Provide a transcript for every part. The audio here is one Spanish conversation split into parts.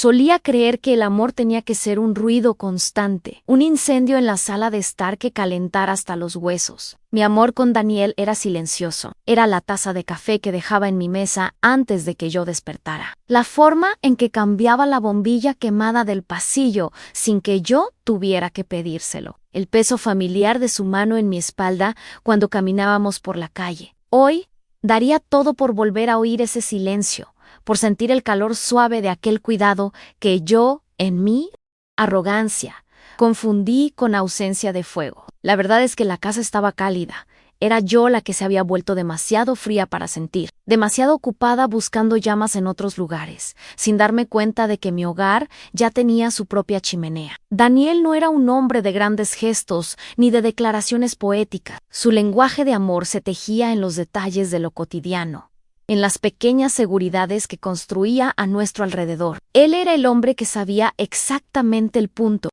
Solía creer que el amor tenía que ser un ruido constante, un incendio en la sala de estar que calentara hasta los huesos. Mi amor con Daniel era silencioso. Era la taza de café que dejaba en mi mesa antes de que yo despertara. La forma en que cambiaba la bombilla quemada del pasillo sin que yo tuviera que pedírselo. El peso familiar de su mano en mi espalda cuando caminábamos por la calle. Hoy, daría todo por volver a oír ese silencio, por sentir el calor suave de aquel cuidado que yo, en mi arrogancia, confundí con ausencia de fuego. La verdad es que la casa estaba cálida. Era yo la que se había vuelto demasiado fría para sentir, demasiado ocupada buscando llamas en otros lugares, sin darme cuenta de que mi hogar ya tenía su propia chimenea. Daniel no era un hombre de grandes gestos ni de declaraciones poéticas. Su lenguaje de amor se tejía en los detalles de lo cotidiano, en las pequeñas seguridades que construía a nuestro alrededor. Él era el hombre que sabía exactamente el punto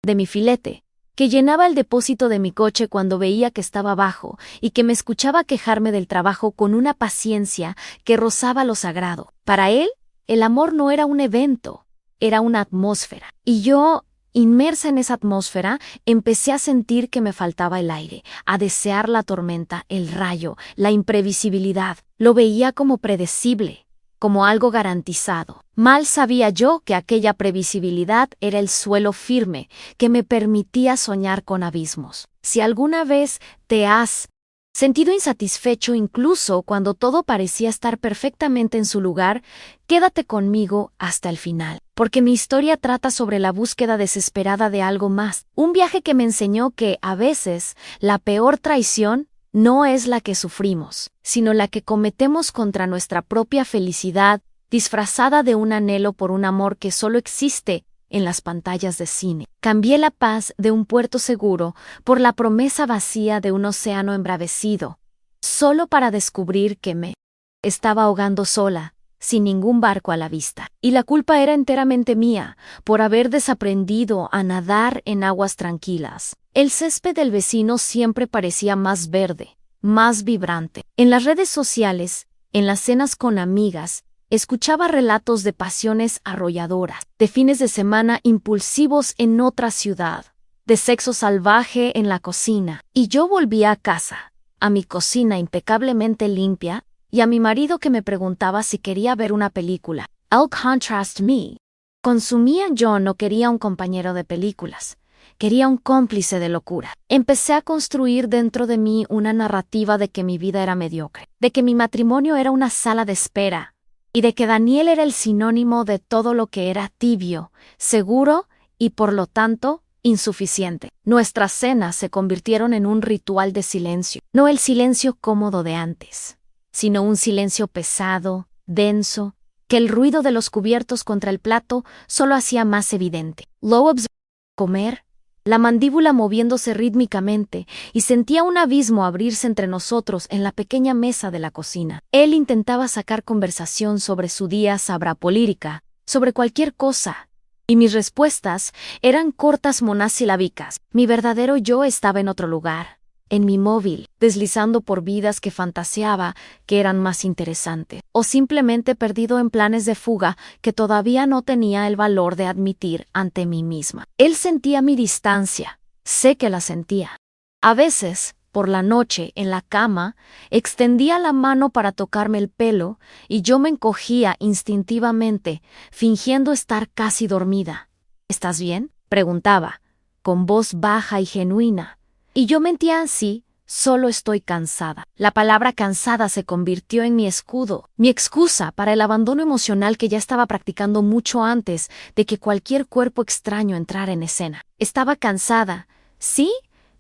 de mi filete, que llenaba el depósito de mi coche cuando veía que estaba bajo y que me escuchaba quejarme del trabajo con una paciencia que rozaba lo sagrado. Para él, el amor no era un evento, era una atmósfera. Y yo, inmersa en esa atmósfera, empecé a sentir que me faltaba el aire, a desear la tormenta, el rayo, la imprevisibilidad. Lo veía como predecible, como algo garantizado. Mal sabía yo que aquella previsibilidad era el suelo firme que me permitía soñar con abismos. Si alguna vez te has sentido insatisfecho incluso cuando todo parecía estar perfectamente en su lugar, quédate conmigo hasta el final, porque mi historia trata sobre la búsqueda desesperada de algo más, un viaje que me enseñó que, a veces, la peor traición no es la que sufrimos, sino la que cometemos contra nuestra propia felicidad, disfrazada de un anhelo por un amor que solo existe en las pantallas de cine. Cambié la paz de un puerto seguro por la promesa vacía de un océano embravecido, solo para descubrir que me estaba ahogando sola, sin ningún barco a la vista. Y la culpa era enteramente mía, por haber desaprendido a nadar en aguas tranquilas. El césped del vecino siempre parecía más verde, más vibrante. En las redes sociales, en las cenas con amigas, escuchaba relatos de pasiones arrolladoras, de fines de semana impulsivos en otra ciudad, de sexo salvaje en la cocina. Y yo volvía a casa, a mi cocina impecablemente limpia, y a mi marido que me preguntaba si quería ver una película. Al contrast me. Consumía yo no quería un compañero de películas. Quería un cómplice de locura. Empecé a construir dentro de mí una narrativa de que mi vida era mediocre, de que mi matrimonio era una sala de espera, y de que Daniel era el sinónimo de todo lo que era tibio, seguro y, por lo tanto, insuficiente. Nuestras cenas se convirtieron en un ritual de silencio, no el silencio cómodo de antes, sino un silencio pesado, denso, que el ruido de los cubiertos contra el plato solo hacía más evidente. Lo observé comer, la mandíbula moviéndose rítmicamente, y sentía un abismo abrirse entre nosotros en la pequeña mesa de la cocina. Él intentaba sacar conversación sobre su día sabrapolírica, sobre cualquier cosa, y mis respuestas eran cortas monosilábicas. Mi verdadero yo estaba en otro lugar, en mi móvil, deslizando por vidas que fantaseaba que eran más interesantes, o simplemente perdido en planes de fuga que todavía no tenía el valor de admitir ante mí misma. Él sentía mi distancia, sé que la sentía. A veces, por la noche, en la cama, extendía la mano para tocarme el pelo y yo me encogía instintivamente, fingiendo estar casi dormida. ¿Estás bien?, preguntaba, con voz baja y genuina. Y yo mentía así, solo estoy cansada. La palabra cansada se convirtió en mi escudo, mi excusa para el abandono emocional que ya estaba practicando mucho antes de que cualquier cuerpo extraño entrara en escena. Estaba cansada, sí,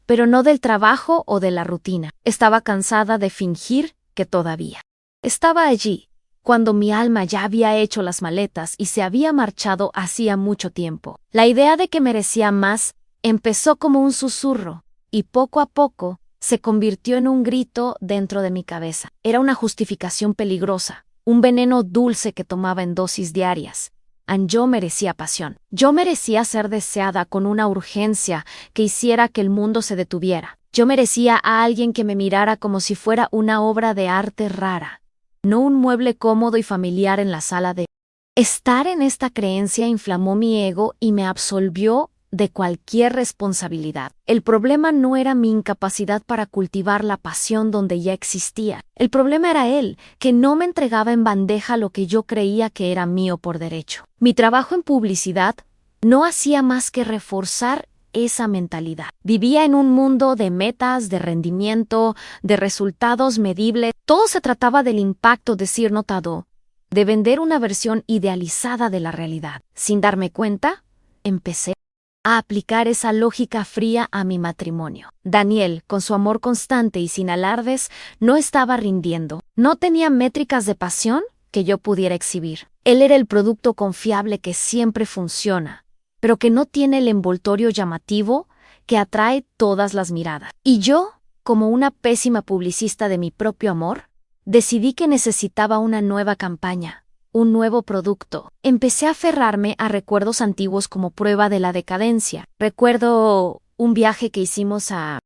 pero no del trabajo o de la rutina. Estaba cansada de fingir que todavía estaba allí, cuando mi alma ya había hecho las maletas y se había marchado hacía mucho tiempo. La idea de que merecía más empezó como un susurro, y poco a poco se convirtió en un grito dentro de mi cabeza. Era una justificación peligrosa, un veneno dulce que tomaba en dosis diarias. Yo merecía pasión. Yo merecía ser deseada con una urgencia que hiciera que el mundo se detuviera. Yo merecía a alguien que me mirara como si fuera una obra de arte rara, no un mueble cómodo y familiar en la sala de Estar en esta creencia inflamó mi ego y me absolvió de cualquier responsabilidad. El problema no era mi incapacidad para cultivar la pasión donde ya existía. El problema era él, que no me entregaba en bandeja lo que yo creía que era mío por derecho. Mi trabajo en publicidad no hacía más que reforzar esa mentalidad. Vivía en un mundo de metas, de rendimiento, de resultados medibles. Todo se trataba del impacto de ser notado, de vender una versión idealizada de la realidad. Sin darme cuenta, empecé a aplicar esa lógica fría a mi matrimonio. Daniel, con su amor constante y sin alardes, no estaba rindiendo. No tenía métricas de pasión que yo pudiera exhibir. Él era el producto confiable que siempre funciona, pero que no tiene el envoltorio llamativo que atrae todas las miradas. Y yo, como una pésima publicista de mi propio amor, decidí que necesitaba una nueva campaña, un nuevo producto. Empecé a aferrarme a recuerdos antiguos como prueba de la decadencia. Recuerdo un viaje que hicimos a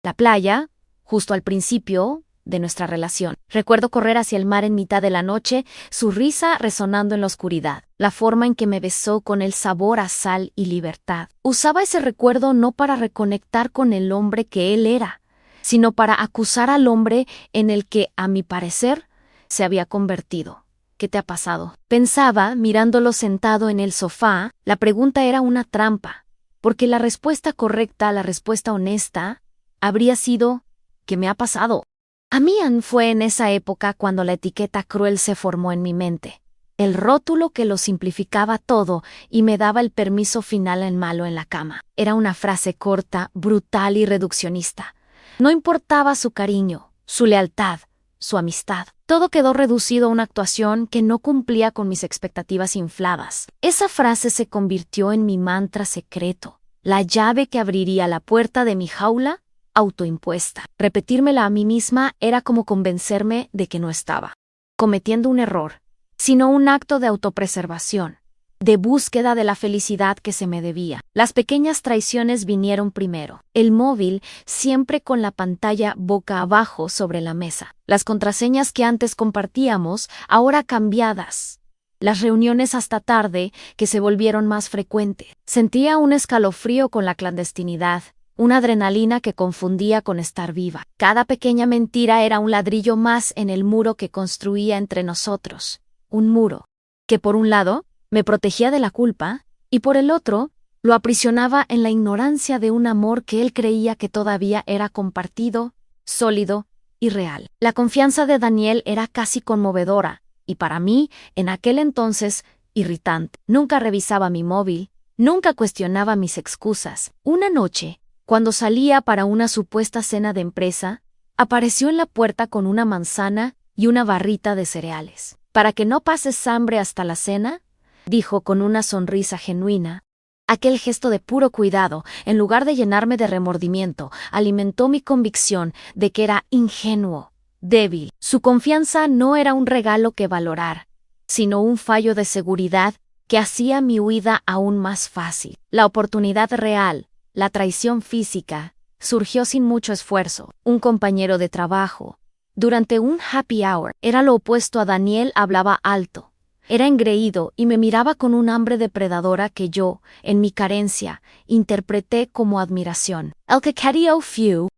la playa, justo al principio de nuestra relación. Recuerdo correr hacia el mar en mitad de la noche, su risa resonando en la oscuridad, la forma en que me besó con el sabor a sal y libertad. Usaba ese recuerdo no para reconectar con el hombre que él era, sino para acusar al hombre en el que, a mi parecer, se había convertido. ¿Qué te ha pasado? Pensaba, mirándolo sentado en el sofá, la pregunta era una trampa, porque la respuesta correcta, la respuesta honesta, habría sido ¿qué me ha pasado? A mí fue en esa época cuando la etiqueta cruel se formó en mi mente, el rótulo que lo simplificaba todo y me daba el permiso final en malo en la cama. Era una frase corta, brutal y reduccionista. No importaba su cariño, su lealtad, su amistad. Todo quedó reducido a una actuación que no cumplía con mis expectativas infladas. Esa frase se convirtió en mi mantra secreto, la llave que abriría la puerta de mi jaula autoimpuesta. Repetírmela a mí misma era como convencerme de que no estaba cometiendo un error, sino un acto de autopreservación, de búsqueda de la felicidad que se me debía. Las pequeñas traiciones vinieron primero. El móvil siempre con la pantalla boca abajo sobre la mesa. Las contraseñas que antes compartíamos, ahora cambiadas. Las reuniones hasta tarde que se volvieron más frecuentes. Sentía un escalofrío con la clandestinidad, una adrenalina que confundía con estar viva. Cada pequeña mentira era un ladrillo más en el muro que construía entre nosotros. Un muro que, por un lado, me protegía de la culpa, y por el otro, lo aprisionaba en la ignorancia de un amor que él creía que todavía era compartido, sólido y real. La confianza de Daniel era casi conmovedora, y para mí, en aquel entonces, irritante. Nunca revisaba mi móvil, nunca cuestionaba mis excusas. Una noche, cuando salía para una supuesta cena de empresa, apareció en la puerta con una manzana y una barrita de cereales. «Para que no pases hambre hasta la cena», dijo con una sonrisa genuina. Aquel gesto de puro cuidado, en lugar de llenarme de remordimiento, alimentó mi convicción de que era ingenuo, débil. Su confianza no era un regalo que valorar, sino un fallo de seguridad que hacía mi huida aún más fácil. La oportunidad real, la traición física, surgió sin mucho esfuerzo. Un compañero de trabajo, durante un happy hour, era lo opuesto a Daniel, hablaba alto. Era engreído y me miraba con un hambre depredadora que yo, en mi carencia, interpreté como admiración. El que quería fue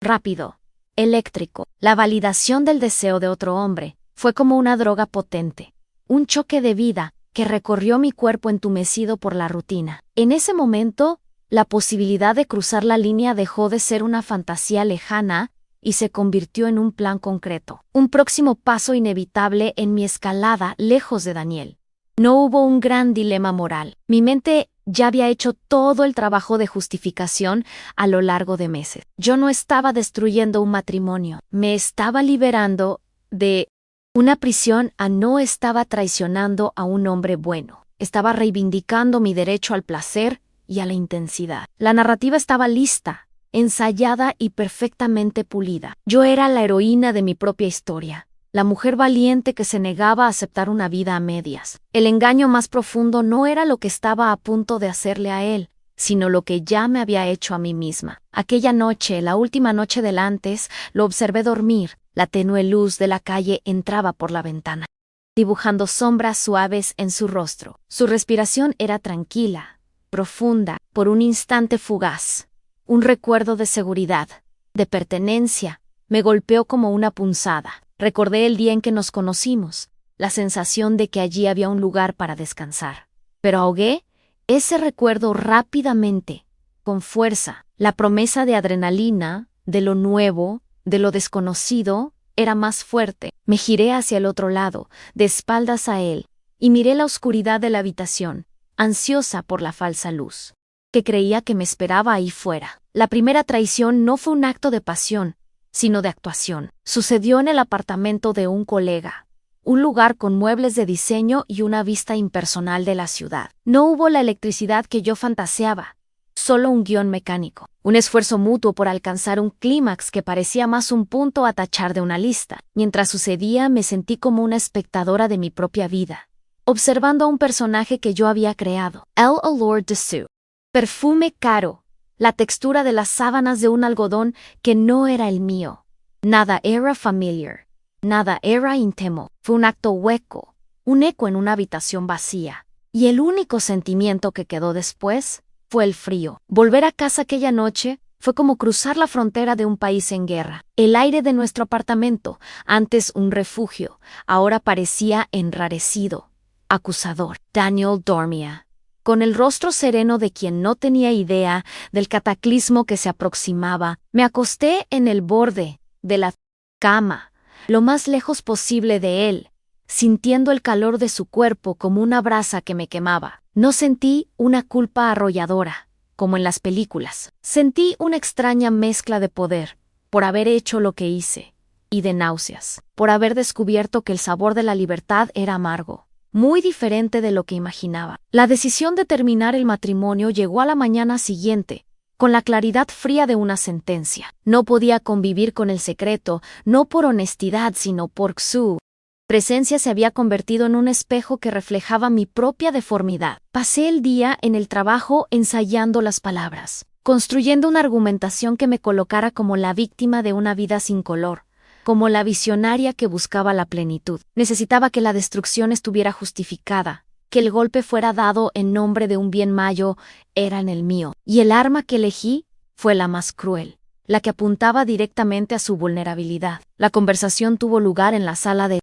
rápido, eléctrico. La validación del deseo de otro hombre fue como una droga potente, un choque de vida que recorrió mi cuerpo entumecido por la rutina. En ese momento, la posibilidad de cruzar la línea dejó de ser una fantasía lejana y se convirtió en un plan concreto, un próximo paso inevitable en mi escalada lejos de Daniel. No hubo un gran dilema moral. Mi mente ya había hecho todo el trabajo de justificación a lo largo de meses. Yo no estaba destruyendo un matrimonio, me estaba liberando de una prisión no estaba traicionando a un hombre bueno. Estaba reivindicando mi derecho al placer y a la intensidad. La narrativa estaba lista, ensayada y perfectamente pulida. Yo era la heroína de mi propia historia, la mujer valiente que se negaba a aceptar una vida a medias. El engaño más profundo no era lo que estaba a punto de hacerle a él, sino lo que ya me había hecho a mí misma. Aquella noche, la última noche del antes, lo observé dormir. La tenue luz de la calle entraba por la ventana. dibujando sombras suaves en su rostro. Su respiración era tranquila, profunda, por un instante fugaz. Un recuerdo de seguridad, de pertenencia, me golpeó como una punzada. Recordé el día en que nos conocimos, la sensación de que allí había un lugar para descansar. Pero ahogué ese recuerdo rápidamente, con fuerza. La promesa de adrenalina, de lo nuevo, de lo desconocido, era más fuerte. Me giré hacia el otro lado, de espaldas a él, y miré la oscuridad de la habitación, ansiosa por la falsa luz, que creía que me esperaba ahí fuera. La primera traición no fue un acto de pasión, sino de actuación. Sucedió en el apartamento de un colega, un lugar con muebles de diseño y una vista impersonal de la ciudad. No hubo la electricidad que yo fantaseaba, solo un guión mecánico, un esfuerzo mutuo por alcanzar un clímax que parecía más un punto a tachar de una lista. Mientras sucedía, me sentí como una espectadora de mi propia vida, observando a un personaje que yo había creado. El olor de su perfume caro, la textura de las sábanas de un algodón que no era el mío. Nada era familiar, nada era íntimo. Fue un acto hueco, un eco en una habitación vacía. Y el único sentimiento que quedó después fue el frío. Volver a casa aquella noche fue como cruzar la frontera de un país en guerra. El aire de nuestro apartamento, antes un refugio, ahora parecía enrarecido, acusador. Daniel dormía, con el rostro sereno de quien no tenía idea del cataclismo que se aproximaba. Me acosté en el borde de la cama, lo más lejos posible de él, sintiendo el calor de su cuerpo como una brasa que me quemaba. No sentí una culpa arrolladora, como en las películas. Sentí una extraña mezcla de poder, por haber hecho lo que hice, y de náuseas, por haber descubierto que el sabor de la libertad era amargo, muy diferente de lo que imaginaba. La decisión de terminar el matrimonio llegó a la mañana siguiente, con la claridad fría de una sentencia. No podía convivir con el secreto, no por honestidad, sino por su presencia se había convertido en un espejo que reflejaba mi propia deformidad. Pasé el día en el trabajo ensayando las palabras, construyendo una argumentación que me colocara como la víctima de una vida sin color, como la visionaria que buscaba la plenitud. Necesitaba que la destrucción estuviera justificada, que el golpe fuera dado en nombre de un bien mayor, era en el mío. Y el arma que elegí fue la más cruel, la que apuntaba directamente a su vulnerabilidad. La conversación tuvo lugar en la sala de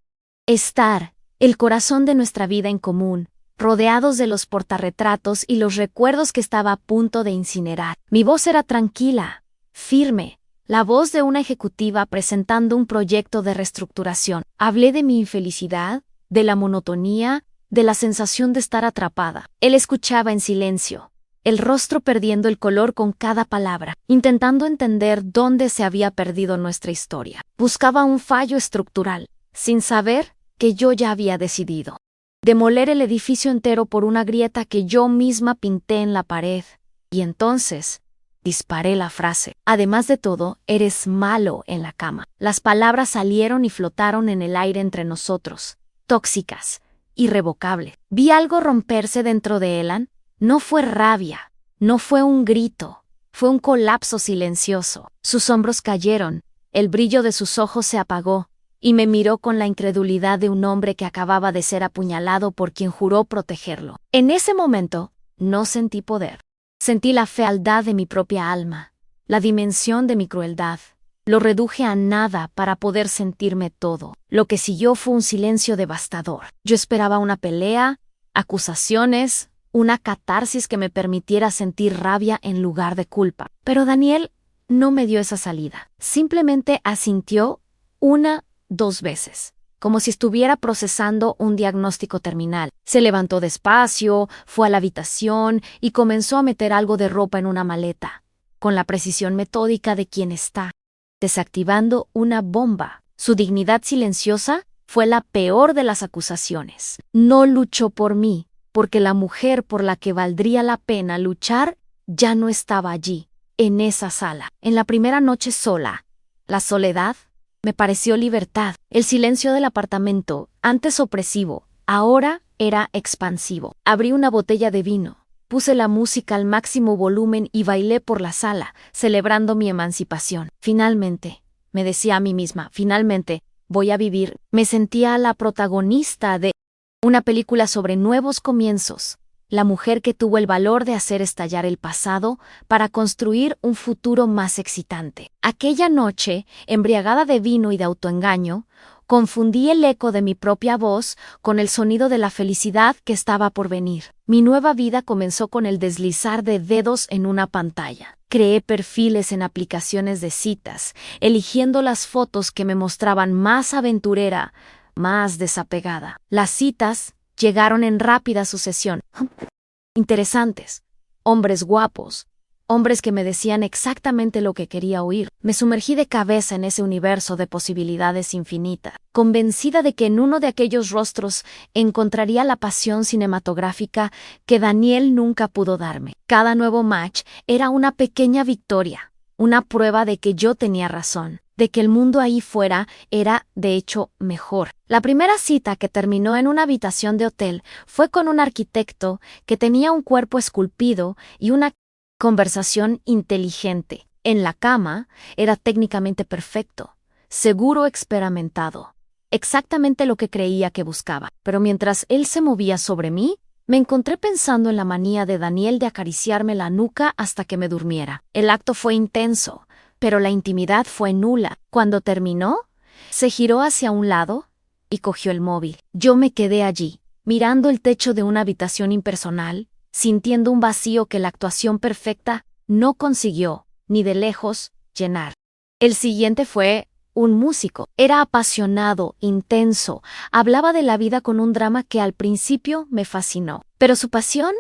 estar, el corazón de nuestra vida en común, rodeados de los portarretratos y los recuerdos que estaba a punto de incinerar. Mi voz era tranquila, firme, la voz de una ejecutiva presentando un proyecto de reestructuración. Hablé de mi infelicidad, de la monotonía, de la sensación de estar atrapada. Él escuchaba en silencio, el rostro perdiendo el color con cada palabra, intentando entender dónde se había perdido nuestra historia. Buscaba un fallo estructural, sin saber que yo ya había decidido demoler el edificio entero por una grieta que yo misma pinté en la pared. Y entonces disparé la frase: además de todo, eres malo en la cama. Las palabras salieron y flotaron en el aire entre nosotros, tóxicas, irrevocables. Vi algo romperse dentro de Elan. No fue rabia, no fue un grito, fue un colapso silencioso. Sus hombros cayeron, el brillo de sus ojos se apagó, y me miró con la incredulidad de un hombre que acababa de ser apuñalado por quien juró protegerlo. En ese momento, no sentí poder. Sentí la fealdad de mi propia alma, la dimensión de mi crueldad. Lo reduje a nada para poder sentirme todo. Lo que siguió fue un silencio devastador. Yo esperaba una pelea, acusaciones, una catarsis que me permitiera sentir rabia en lugar de culpa. Pero Daniel no me dio esa salida. Simplemente asintió 2 veces, como si estuviera procesando un diagnóstico terminal. Se levantó despacio, fue a la habitación y comenzó a meter algo de ropa en una maleta, con la precisión metódica de quien está desactivando una bomba. Su dignidad silenciosa fue la peor de las acusaciones. No luchó por mí, porque la mujer por la que valdría la pena luchar ya no estaba allí, en esa sala. En la primera noche sola, la soledad me pareció libertad. El silencio del apartamento, antes opresivo, ahora era expansivo. Abrí una botella de vino, puse la música al máximo volumen y bailé por la sala, celebrando mi emancipación. Finalmente, me decía a mí misma, finalmente, voy a vivir. Me sentía la protagonista de una película sobre nuevos comienzos, la mujer que tuvo el valor de hacer estallar el pasado para construir un futuro más excitante. Aquella noche, embriagada de vino y de autoengaño, confundí el eco de mi propia voz con el sonido de la felicidad que estaba por venir. Mi nueva vida comenzó con el deslizar de dedos en una pantalla. Creé perfiles en aplicaciones de citas, eligiendo las fotos que me mostraban más aventurera, más desapegada. Las citas llegaron en rápida sucesión. Interesantes, hombres guapos, hombres que me decían exactamente lo que quería oír. Me sumergí de cabeza en ese universo de posibilidades infinita, convencida de que en uno de aquellos rostros encontraría la pasión cinematográfica que Daniel nunca pudo darme. Cada nuevo match era una pequeña victoria, una prueba de que yo tenía razón, de que el mundo ahí fuera era, de hecho, mejor. La primera cita, que terminó en una habitación de hotel, fue con un arquitecto que tenía un cuerpo esculpido y una conversación inteligente. En la cama era técnicamente perfecto, seguro, experimentado, exactamente lo que creía que buscaba. Pero mientras él se movía sobre mí, me encontré pensando en la manía de Daniel de acariciarme la nuca hasta que me durmiera. El acto fue intenso, pero la intimidad fue nula. Cuando terminó, se giró hacia un lado y cogió el móvil. Yo me quedé allí, mirando el techo de una habitación impersonal, sintiendo un vacío que la actuación perfecta no consiguió, ni de lejos, llenar. El siguiente fue un músico. Era apasionado, intenso, hablaba de la vida con un drama que al principio me fascinó. Pero su pasión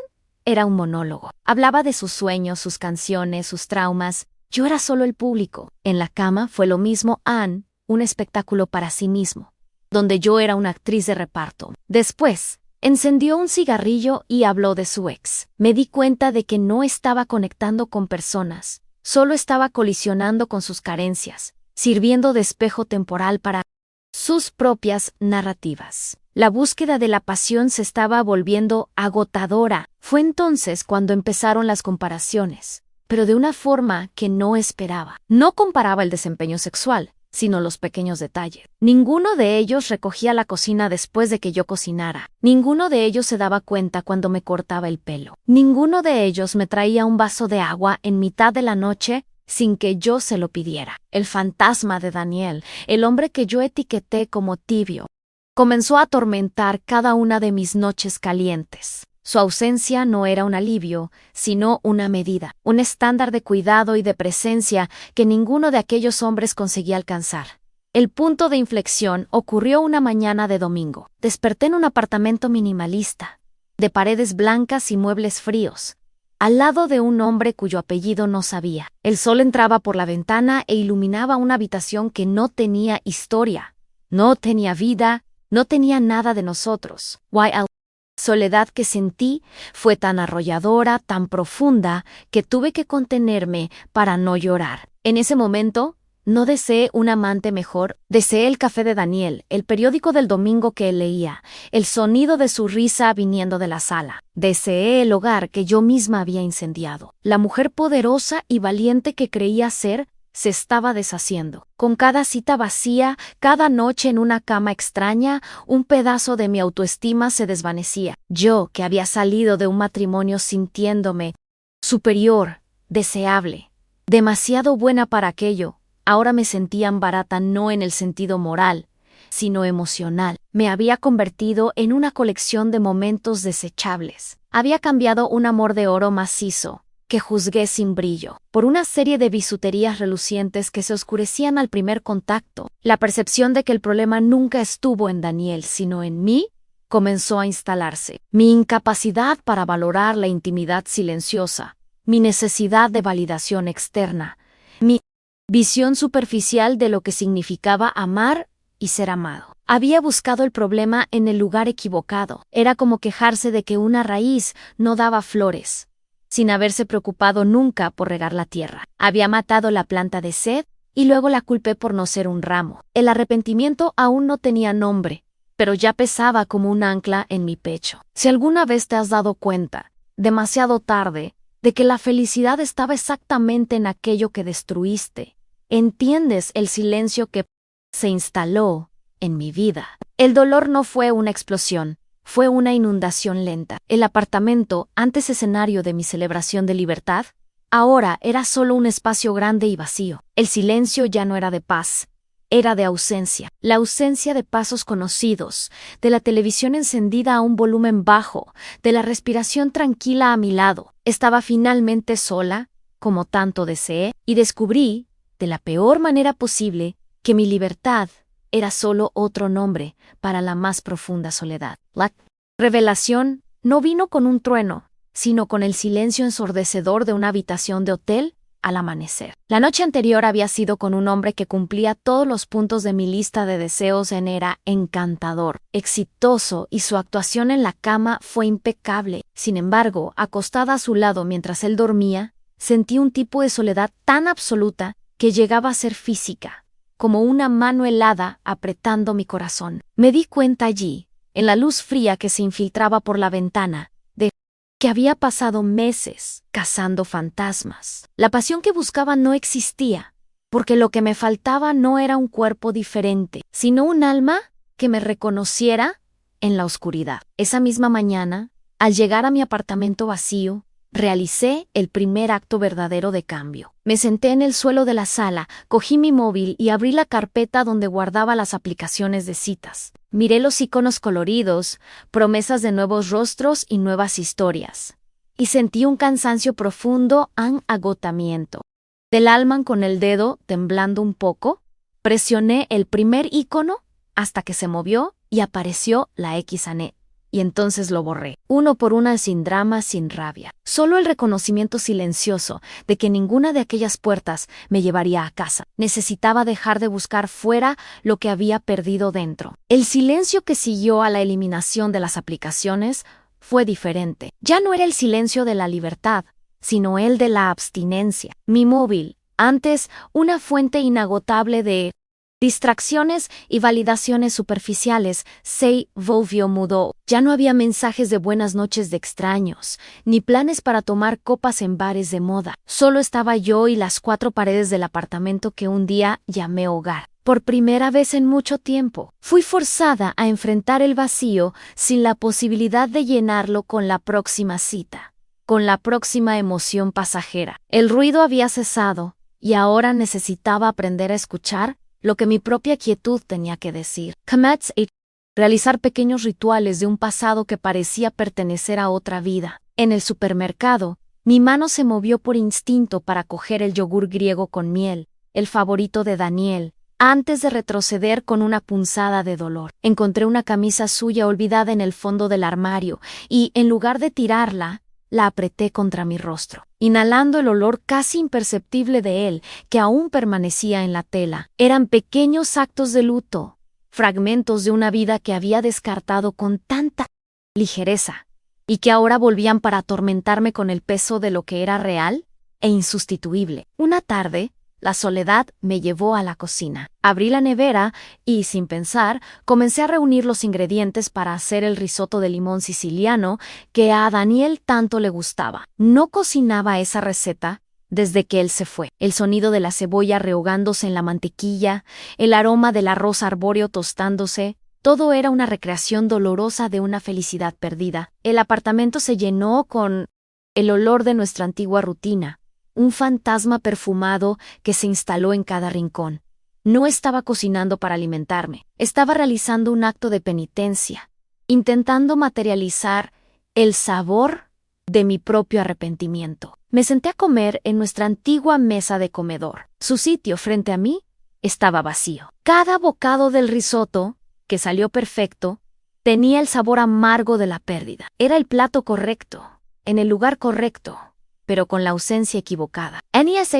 era un monólogo. Hablaba de sus sueños, sus canciones, sus traumas. Yo era solo el público. En la cama fue lo mismo. Anne, un espectáculo para sí mismo, donde yo era una actriz de reparto. Después, encendió un cigarrillo y habló de su ex. Me di cuenta de que no estaba conectando con personas, solo estaba colisionando con sus carencias, sirviendo de espejo temporal para sus propias narrativas. La búsqueda de la pasión se estaba volviendo agotadora. Fue entonces cuando empezaron las comparaciones, pero de una forma que no esperaba. No comparaba el desempeño sexual, sino los pequeños detalles. Ninguno de ellos recogía la cocina después de que yo cocinara. Ninguno de ellos se daba cuenta cuando me cortaba el pelo. Ninguno de ellos me traía un vaso de agua en mitad de la noche sin que yo se lo pidiera. El fantasma de Daniel, el hombre que yo etiqueté como tibio, comenzó a atormentar cada una de mis noches calientes. Su ausencia no era un alivio, sino una medida, un estándar de cuidado y de presencia que ninguno de aquellos hombres conseguía alcanzar. El punto de inflexión ocurrió una mañana de domingo. Desperté en un apartamento minimalista, de paredes blancas y muebles fríos, al lado de un hombre cuyo apellido no sabía. El sol entraba por la ventana e iluminaba una habitación que no tenía historia, no tenía vida, no tenía nada de nosotros. La soledad que sentí fue tan arrolladora, tan profunda, que tuve que contenerme para no llorar. En ese momento, no deseé un amante mejor, deseé el café de Daniel, el periódico del domingo que él leía, el sonido de su risa viniendo de la sala. Deseé el hogar que yo misma había incendiado. La mujer poderosa y valiente que creía ser se estaba deshaciendo. Con cada cita vacía, cada noche en una cama extraña, un pedazo de mi autoestima se desvanecía. Yo, que había salido de un matrimonio sintiéndome superior, deseable, demasiado buena para aquello, ahora me sentía barata no en el sentido moral, sino emocional. Me había convertido en una colección de momentos desechables. Había cambiado un amor de oro macizo, que juzgué sin brillo, por una serie de bisuterías relucientes que se oscurecían al primer contacto. La percepción de que el problema nunca estuvo en Daniel, sino en mí, comenzó a instalarse. Mi incapacidad para valorar la intimidad silenciosa, mi necesidad de validación externa, mi visión superficial de lo que significaba amar y ser amado. Había buscado el problema en el lugar equivocado. Era como quejarse de que una raíz no daba flores, sin haberse preocupado nunca por regar la tierra. Había matado la planta de sed y luego la culpé por no ser un ramo. El arrepentimiento aún no tenía nombre, pero ya pesaba como un ancla en mi pecho. Si alguna vez te has dado cuenta, demasiado tarde, de que la felicidad estaba exactamente en aquello que destruiste, entiendes el silencio que se instaló en mi vida. El dolor no fue una explosión, fue una inundación lenta. El apartamento, antes escenario de mi celebración de libertad, ahora era solo un espacio grande y vacío. El silencio ya no era de paz, era de ausencia. La ausencia de pasos conocidos, de la televisión encendida a un volumen bajo, de la respiración tranquila a mi lado. Estaba finalmente sola, como tanto deseé, y descubrí, de la peor manera posible, que mi libertad era solo otro nombre para la más profunda soledad. La revelación no vino con un trueno, sino con el silencio ensordecedor de una habitación de hotel al amanecer. La noche anterior había sido con un hombre que cumplía todos los puntos de mi lista de deseos. Era encantador, exitoso, y su actuación en la cama fue impecable. Sin embargo, acostada a su lado mientras él dormía, sentí un tipo de soledad tan absoluta que llegaba a ser física, como una mano helada apretando mi corazón. Me di cuenta allí, en la luz fría que se infiltraba por la ventana, de que había pasado meses cazando fantasmas. La pasión que buscaba no existía, porque lo que me faltaba no era un cuerpo diferente, sino un alma que me reconociera en la oscuridad. Esa misma mañana, al llegar a mi apartamento vacío, realicé el primer acto verdadero de cambio. Me senté en el suelo de la sala, cogí mi móvil y abrí la carpeta donde guardaba las aplicaciones de citas. Miré los iconos coloridos, promesas de nuevos rostros y nuevas historias. Y sentí un cansancio profundo, un agotamiento. Del alma con el dedo, temblando un poco, presioné el primer icono hasta que se movió y apareció la X-Anet. Y entonces lo borré, uno por una, sin drama, sin rabia. Solo el reconocimiento silencioso de que ninguna de aquellas puertas me llevaría a casa. Necesitaba dejar de buscar fuera lo que había perdido dentro. El silencio que siguió a la eliminación de las aplicaciones fue diferente. Ya no era el silencio de la libertad, sino el de la abstinencia. Mi móvil, antes una fuente inagotable de distracciones y validaciones superficiales, se volvió mudo. Ya no había mensajes de buenas noches de extraños, ni planes para tomar copas en bares de moda. Solo estaba yo y las 4 paredes del apartamento que un día llamé hogar. Por primera vez en mucho tiempo, fui forzada a enfrentar el vacío sin la posibilidad de llenarlo con la próxima cita, con la próxima emoción pasajera. El ruido había cesado y ahora necesitaba aprender a escuchar lo que mi propia quietud tenía que decir. Realizar pequeños rituales de un pasado que parecía pertenecer a otra vida. En el supermercado, mi mano se movió por instinto para coger el yogur griego con miel, el favorito de Daniel, antes de retroceder con una punzada de dolor. Encontré una camisa suya olvidada en el fondo del armario y, en lugar de tirarla, la apreté contra mi rostro, inhalando el olor casi imperceptible de él que aún permanecía en la tela. Eran pequeños actos de luto, fragmentos de una vida que había descartado con tanta ligereza y que ahora volvían para atormentarme con el peso de lo que era real e insustituible. Una tarde, la soledad me llevó a la cocina. Abrí la nevera y, sin pensar, comencé a reunir los ingredientes para hacer el risotto de limón siciliano que a Daniel tanto le gustaba. No cocinaba esa receta desde que él se fue. El sonido de la cebolla rehogándose en la mantequilla, el aroma del arroz arbóreo tostándose, todo era una recreación dolorosa de una felicidad perdida. El apartamento se llenó con el olor de nuestra antigua rutina, un fantasma perfumado que se instaló en cada rincón. No estaba cocinando para alimentarme, estaba realizando un acto de penitencia, intentando materializar el sabor de mi propio arrepentimiento. Me senté a comer en nuestra antigua mesa de comedor. Su sitio frente a mí estaba vacío. Cada bocado del risotto, que salió perfecto, tenía el sabor amargo de la pérdida. Era el plato correcto, en el lugar correcto, pero con la ausencia equivocada. En esa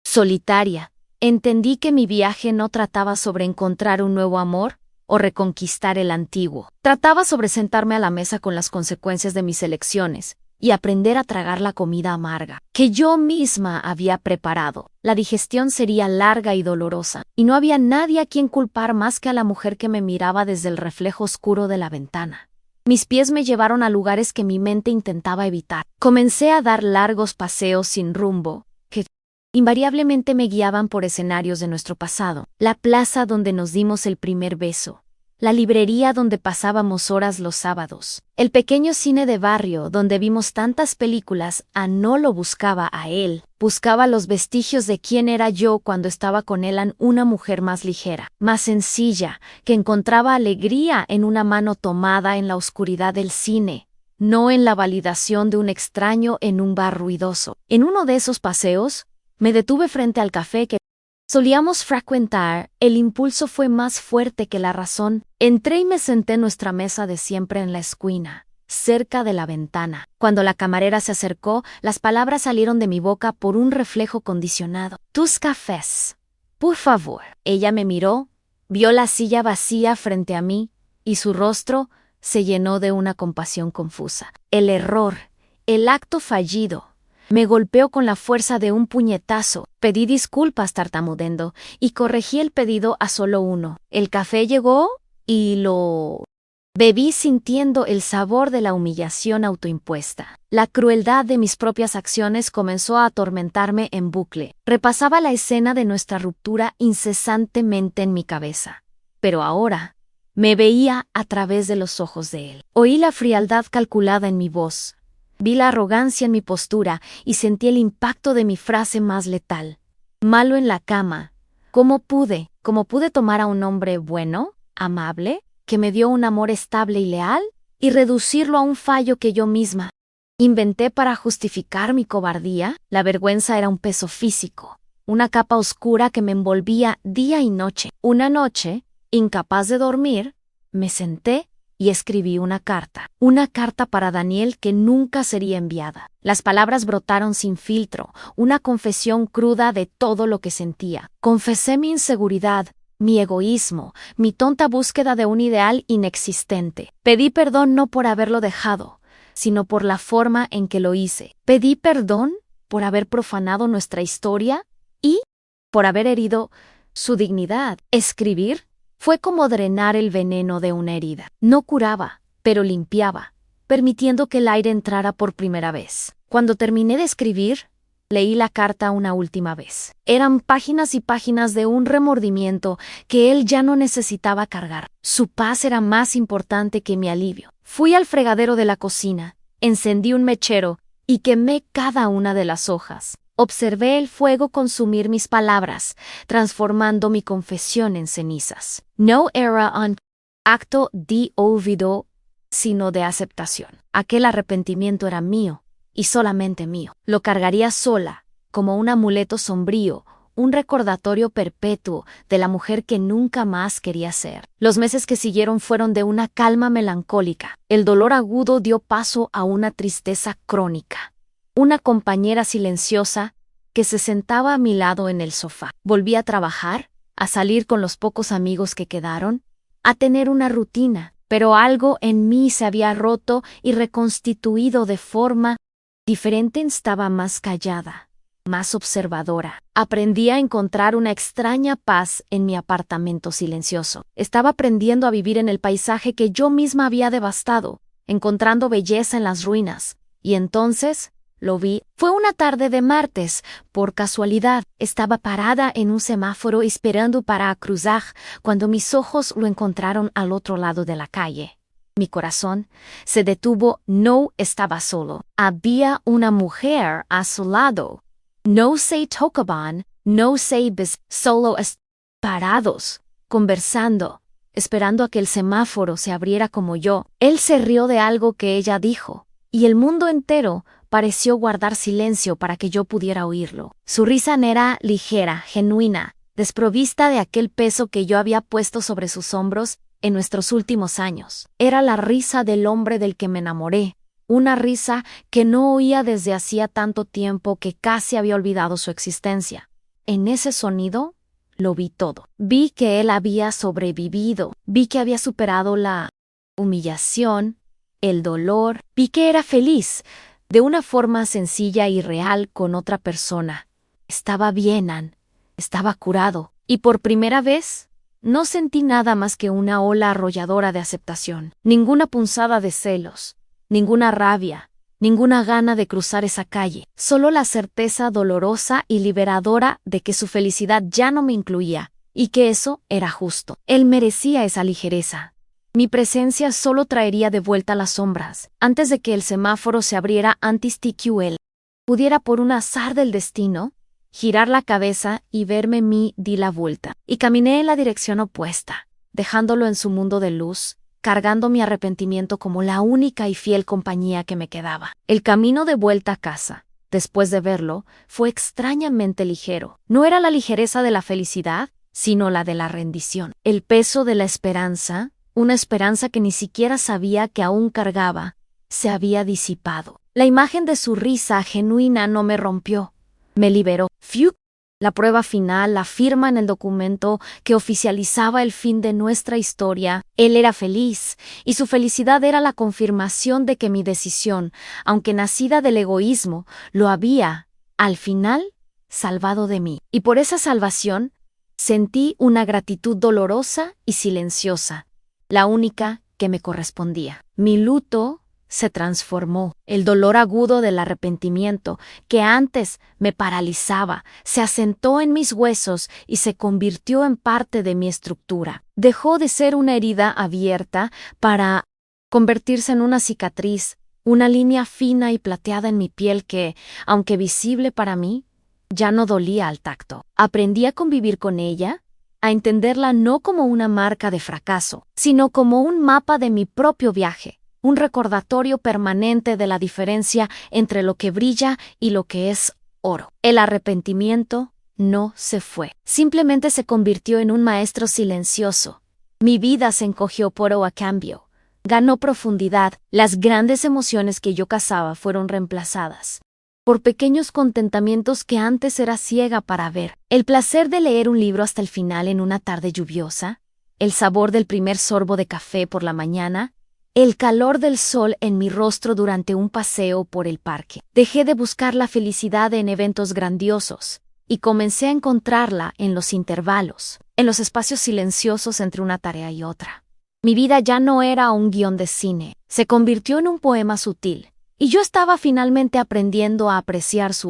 solitaria, entendí que mi viaje no trataba sobre encontrar un nuevo amor o reconquistar el antiguo. Trataba sobre sentarme a la mesa con las consecuencias de mis elecciones y aprender a tragar la comida amarga que yo misma había preparado. La digestión sería larga y dolorosa, y no había nadie a quien culpar más que a la mujer que me miraba desde el reflejo oscuro de la ventana. Mis pies me llevaron a lugares que mi mente intentaba evitar. Comencé a dar largos paseos sin rumbo, que Invariablemente me guiaban por escenarios de nuestro pasado: la plaza donde nos dimos el primer beso, la librería donde pasábamos horas los sábados, el pequeño cine de barrio donde vimos tantas películas. No lo buscaba a él, buscaba los vestigios de quién era yo cuando estaba con él, una mujer más ligera, más sencilla, que encontraba alegría en una mano tomada en la oscuridad del cine, no en la validación de un extraño en un bar ruidoso. En uno de esos paseos, me detuve frente al café que solíamos frecuentar. El impulso fue más fuerte que la razón. Entré y me senté en nuestra mesa de siempre en la esquina, cerca de la ventana. Cuando la camarera se acercó, las palabras salieron de mi boca por un reflejo condicionado: tus cafés, por favor. Ella me miró, vio la silla vacía frente a mí, y su rostro se llenó de una compasión confusa. El error, el acto fallido, me golpeó con la fuerza de un puñetazo. Pedí disculpas tartamudeando y corregí el pedido a solo uno. El café llegó y lo bebí sintiendo el sabor de la humillación autoimpuesta. La crueldad de mis propias acciones comenzó a atormentarme en bucle. Repasaba la escena de nuestra ruptura incesantemente en mi cabeza. Pero ahora me veía a través de los ojos de él. Oí la frialdad calculada en mi voz. Vi la arrogancia en mi postura y sentí el impacto de mi frase más letal: malo en la cama. ¿Cómo pude tomar a un hombre bueno, amable, que me dio un amor estable y leal, y reducirlo a un fallo que yo misma inventé para justificar mi cobardía? La vergüenza era un peso físico, una capa oscura que me envolvía día y noche. Una noche, incapaz de dormir, me senté y escribí una carta para Daniel que nunca sería enviada. Las palabras brotaron sin filtro, una confesión cruda de todo lo que sentía. Confesé mi inseguridad, mi egoísmo, mi tonta búsqueda de un ideal inexistente. Pedí perdón no por haberlo dejado, sino por la forma en que lo hice. Pedí perdón por haber profanado nuestra historia y por haber herido su dignidad. Escribir fue como drenar el veneno de una herida. No curaba, pero limpiaba, permitiendo que el aire entrara por primera vez. Cuando terminé de escribir, leí la carta una última vez. Eran páginas y páginas de un remordimiento que él ya no necesitaba cargar. Su paz era más importante que mi alivio. Fui al fregadero de la cocina, encendí un mechero y quemé cada una de las hojas. Observé el fuego consumir mis palabras, transformando mi confesión en cenizas. No era un acto de olvido, sino de aceptación. Aquel arrepentimiento era mío, y solamente mío. Lo cargaría sola, como un amuleto sombrío, un recordatorio perpetuo de la mujer que nunca más quería ser. Los meses que siguieron fueron de una calma melancólica. El dolor agudo dio paso a una tristeza crónica. Una compañera silenciosa que se sentaba a mi lado en el sofá. Volví a trabajar, a salir con los pocos amigos que quedaron, a tener una rutina, pero algo en mí se había roto y reconstituido de forma diferente. Estaba más callada, más observadora. Aprendí a encontrar una extraña paz en mi apartamento silencioso. Estaba aprendiendo a vivir en el paisaje que yo misma había devastado, encontrando belleza en las ruinas. Y entonces lo vi. Fue una tarde de martes. Por casualidad, estaba parada en un semáforo esperando para cruzar cuando mis ojos lo encontraron al otro lado de la calle. Mi corazón se detuvo. No estaba solo. Había una mujer a su lado. No se tocaban, no se solo parados, conversando, esperando a que el semáforo se abriera como yo. Él se rió de algo que ella dijo, y el mundo entero pareció guardar silencio para que yo pudiera oírlo. Su risa era ligera, genuina, desprovista de aquel peso que yo había puesto sobre sus hombros en nuestros últimos años. Era la risa del hombre del que me enamoré, una risa que no oía desde hacía tanto tiempo que casi había olvidado su existencia. En ese sonido lo vi todo. Vi que él había sobrevivido, vi que había superado la humillación, el dolor, vi que era feliz, de una forma sencilla y real con otra persona. Estaba bien, Ann. Estaba curado. Y por primera vez, no sentí nada más que una ola arrolladora de aceptación. Ninguna punzada de celos, ninguna rabia, ninguna gana de cruzar esa calle, solo la certeza dolorosa y liberadora de que su felicidad ya no me incluía, y que eso era justo. Él merecía esa ligereza. Mi presencia solo traería de vuelta las sombras, antes de que el semáforo se abriera antes TQL. Pudiera por un azar del destino, girar la cabeza y verme di la vuelta. Y caminé en la dirección opuesta, dejándolo en su mundo de luz, cargando mi arrepentimiento como la única y fiel compañía que me quedaba. El camino de vuelta a casa, después de verlo, fue extrañamente ligero. No era la ligereza de la felicidad, sino la de la rendición. El peso de la esperanza, una esperanza que ni siquiera sabía que aún cargaba, se había disipado. La imagen de su risa genuina no me rompió, me liberó. ¡Fiu! La prueba final, la firma en el documento que oficializaba el fin de nuestra historia. Él era feliz, y su felicidad era la confirmación de que mi decisión, aunque nacida del egoísmo, lo había, al final, salvado de mí. Y por esa salvación, sentí una gratitud dolorosa y silenciosa, la única que me correspondía. Mi luto se transformó. El dolor agudo del arrepentimiento, que antes me paralizaba, se asentó en mis huesos y se convirtió en parte de mi estructura. Dejó de ser una herida abierta para convertirse en una cicatriz, una línea fina y plateada en mi piel que, aunque visible para mí, ya no dolía al tacto. Aprendí a convivir con ella, a entenderla no como una marca de fracaso, sino como un mapa de mi propio viaje. Un recordatorio permanente de la diferencia entre lo que brilla y lo que es oro. El arrepentimiento no se fue, simplemente se convirtió en un maestro silencioso. Mi vida se encogió por o a cambio. Ganó profundidad, las grandes emociones que yo cazaba fueron reemplazadas por pequeños contentamientos que antes era ciega para ver. El placer de leer un libro hasta el final en una tarde lluviosa, el sabor del primer sorbo de café por la mañana, el calor del sol en mi rostro durante un paseo por el parque. Dejé de buscar la felicidad en eventos grandiosos y comencé a encontrarla en los intervalos, en los espacios silenciosos entre una tarea y otra. Mi vida ya no era un guión de cine, se convirtió en un poema sutil, y yo estaba finalmente aprendiendo a apreciar su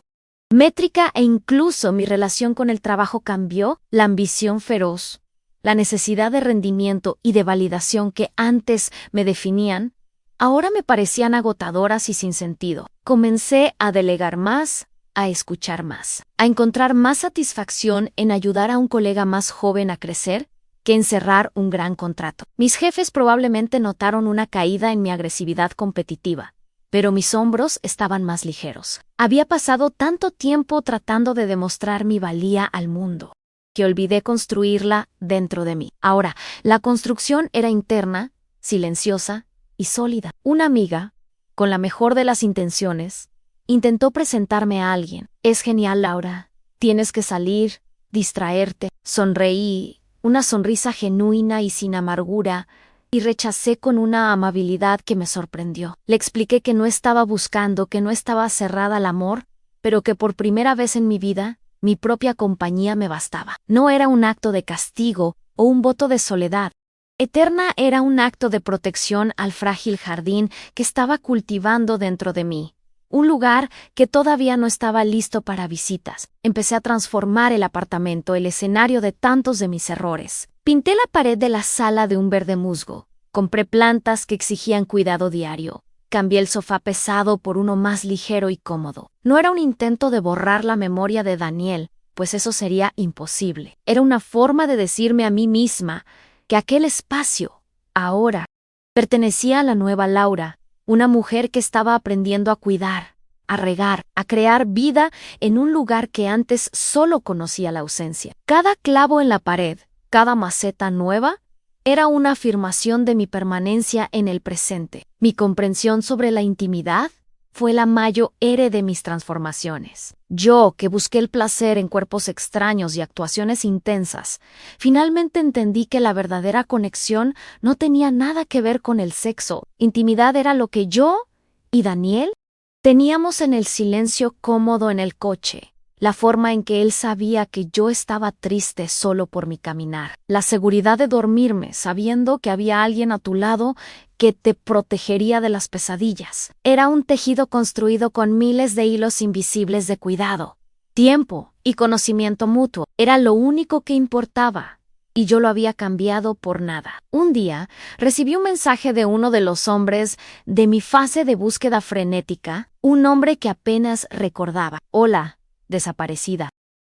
métrica e incluso mi relación con el trabajo cambió. La ambición feroz, la necesidad de rendimiento y de validación que antes me definían, ahora me parecían agotadoras y sin sentido. Comencé a delegar más, a escuchar más, a encontrar más satisfacción en ayudar a un colega más joven a crecer que en cerrar un gran contrato. Mis jefes probablemente notaron una caída en mi agresividad competitiva, pero mis hombros estaban más ligeros. Había pasado tanto tiempo tratando de demostrar mi valía al mundo, que olvidé construirla dentro de mí. Ahora, la construcción era interna, silenciosa y sólida. Una amiga, con la mejor de las intenciones, intentó presentarme a alguien. Es genial, Laura. Tienes que salir, distraerte. Sonreí, una sonrisa genuina y sin amargura, y rechacé con una amabilidad que me sorprendió. Le expliqué que no estaba buscando, que no estaba cerrada al amor, pero que por primera vez en mi vida, mi propia compañía me bastaba. No era un acto de castigo o un voto de soledad. Eterna era un acto de protección al frágil jardín que estaba cultivando dentro de mí. Un lugar que todavía no estaba listo para visitas. Empecé a transformar el apartamento, el escenario de tantos de mis errores. Pinté la pared de la sala de un verde musgo. Compré plantas que exigían cuidado diario. Cambié el sofá pesado por uno más ligero y cómodo. No era un intento de borrar la memoria de Daniel, pues eso sería imposible. Era una forma de decirme a mí misma que aquel espacio, ahora, pertenecía a la nueva Laura, una mujer que estaba aprendiendo a cuidar, a regar, a crear vida en un lugar que antes solo conocía la ausencia. Cada clavo en la pared, cada maceta nueva, era una afirmación de mi permanencia en el presente. Mi comprensión sobre la intimidad fue la mayor de mis transformaciones. Yo, que busqué el placer en cuerpos extraños y actuaciones intensas, finalmente entendí que la verdadera conexión no tenía nada que ver con el sexo. Intimidad era lo que yo y Daniel teníamos en el silencio cómodo en el coche, la forma en que él sabía que yo estaba triste solo por mi caminar, la seguridad de dormirme sabiendo que había alguien a tu lado que te protegería de las pesadillas. Era un tejido construido con miles de hilos invisibles de cuidado, tiempo y conocimiento mutuo. Era lo único que importaba. Y yo lo había cambiado por nada. Un día, recibí un mensaje de uno de los hombres de mi fase de búsqueda frenética, un hombre que apenas recordaba. Hola, desaparecida.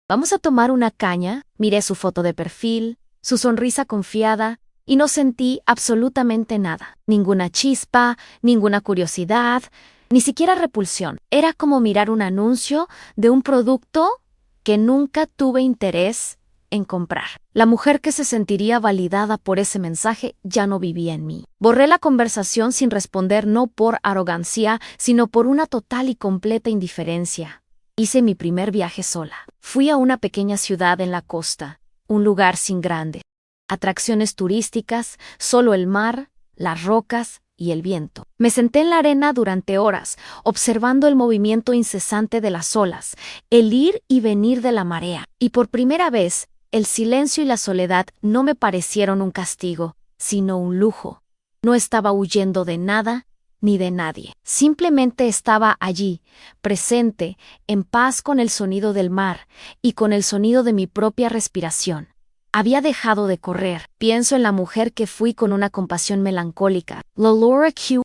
¿Vamos a tomar una caña? Miré su foto de perfil, su sonrisa confiada, y no sentí absolutamente nada. Ninguna chispa, ninguna curiosidad, ni siquiera repulsión. Era como mirar un anuncio de un producto que nunca tuve interés en comprar. La mujer que se sentiría validada por ese mensaje ya no vivía en mí. Borré la conversación sin responder, no por arrogancia, sino por una total y completa indiferencia. Hice mi primer viaje sola. Fui a una pequeña ciudad en la costa, un lugar sin grandes atracciones turísticas, solo el mar, las rocas y el viento. Me senté en la arena durante horas, observando el movimiento incesante de las olas, el ir y venir de la marea, y por primera vez, el silencio y la soledad no me parecieron un castigo, sino un lujo. No estaba huyendo de nada ni de nadie. Simplemente estaba allí, presente, en paz con el sonido del mar y con el sonido de mi propia respiración. Había dejado de correr. Pienso en la mujer que fui con una compasión melancólica. Laura Q.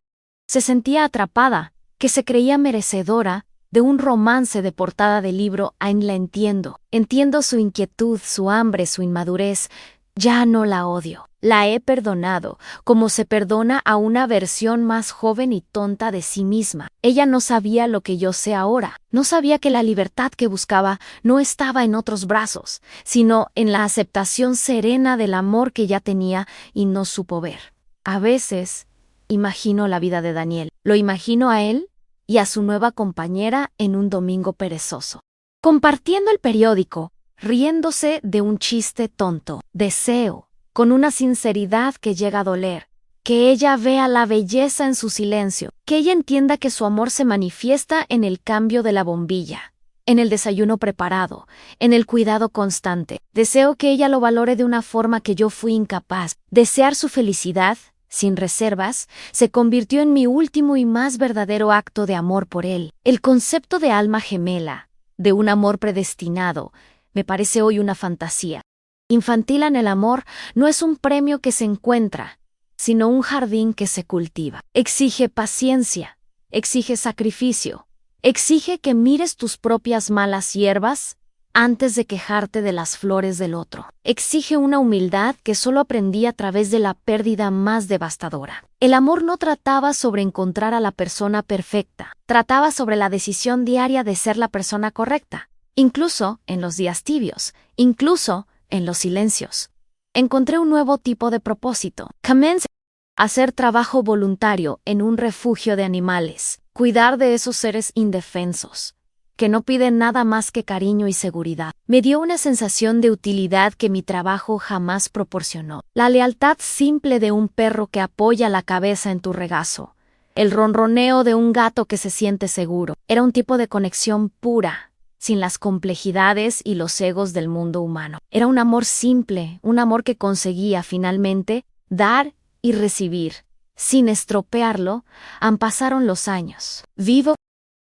Se sentía atrapada, que se creía merecedora de un romance de portada de libro. Aún la entiendo. Entiendo su inquietud, su hambre, su inmadurez. Ya no la odio. La he perdonado, como se perdona a una versión más joven y tonta de sí misma. Ella no sabía lo que yo sé ahora. No sabía que la libertad que buscaba no estaba en otros brazos, sino en la aceptación serena del amor que ya tenía y no supo ver. A veces, imagino la vida de Daniel. Lo imagino a él y a su nueva compañera en un domingo perezoso, compartiendo el periódico, riéndose de un chiste tonto. Deseo, con una sinceridad que llega a doler, que ella vea la belleza en su silencio, que ella entienda que su amor se manifiesta en el cambio de la bombilla, en el desayuno preparado, en el cuidado constante. Deseo que ella lo valore de una forma que yo fui incapaz. Desear su felicidad, sin reservas, se convirtió en mi último y más verdadero acto de amor por él. El concepto de alma gemela, de un amor predestinado, me parece hoy una fantasía. Infantil en el amor no es un premio que se encuentra, sino un jardín que se cultiva. Exige paciencia, exige sacrificio, exige que mires tus propias malas hierbas antes de quejarte de las flores del otro. Exige una humildad que solo aprendí a través de la pérdida más devastadora. El amor no trataba sobre encontrar a la persona perfecta, trataba sobre la decisión diaria de ser la persona correcta. Incluso en los días tibios, incluso en los silencios. Encontré un nuevo tipo de propósito. Comencé a hacer trabajo voluntario en un refugio de animales, cuidar de esos seres indefensos, que no piden nada más que cariño y seguridad. Me dio una sensación de utilidad que mi trabajo jamás proporcionó. La lealtad simple de un perro que apoya la cabeza en tu regazo, el ronroneo de un gato que se siente seguro. Era un tipo de conexión pura, sin las complejidades y los egos del mundo humano. Era un amor simple, un amor que conseguía finalmente dar y recibir. Sin estropearlo, pasaron los años. Vivo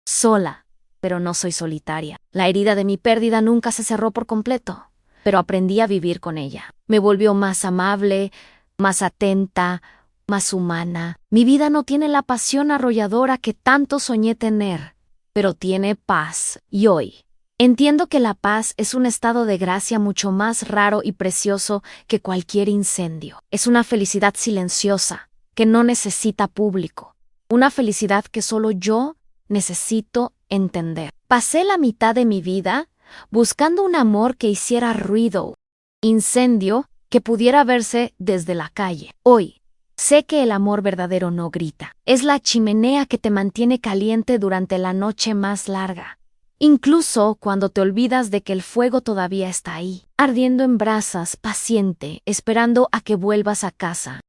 sola, pero no soy solitaria. La herida de mi pérdida nunca se cerró por completo, pero aprendí a vivir con ella. Me volvió más amable, más atenta, más humana. Mi vida no tiene la pasión arrolladora que tanto soñé tener, pero tiene paz. Y hoy entiendo que la paz es un estado de gracia mucho más raro y precioso que cualquier incendio. Es una felicidad silenciosa, que no necesita público. Una felicidad que solo yo necesito entender. Pasé la mitad de mi vida buscando un amor que hiciera ruido, incendio que pudiera verse desde la calle. Hoy sé que el amor verdadero no grita. Es la chimenea que te mantiene caliente durante la noche más larga. Incluso cuando te olvidas de que el fuego todavía está ahí, ardiendo en brasas, paciente, esperando a que vuelvas a casa.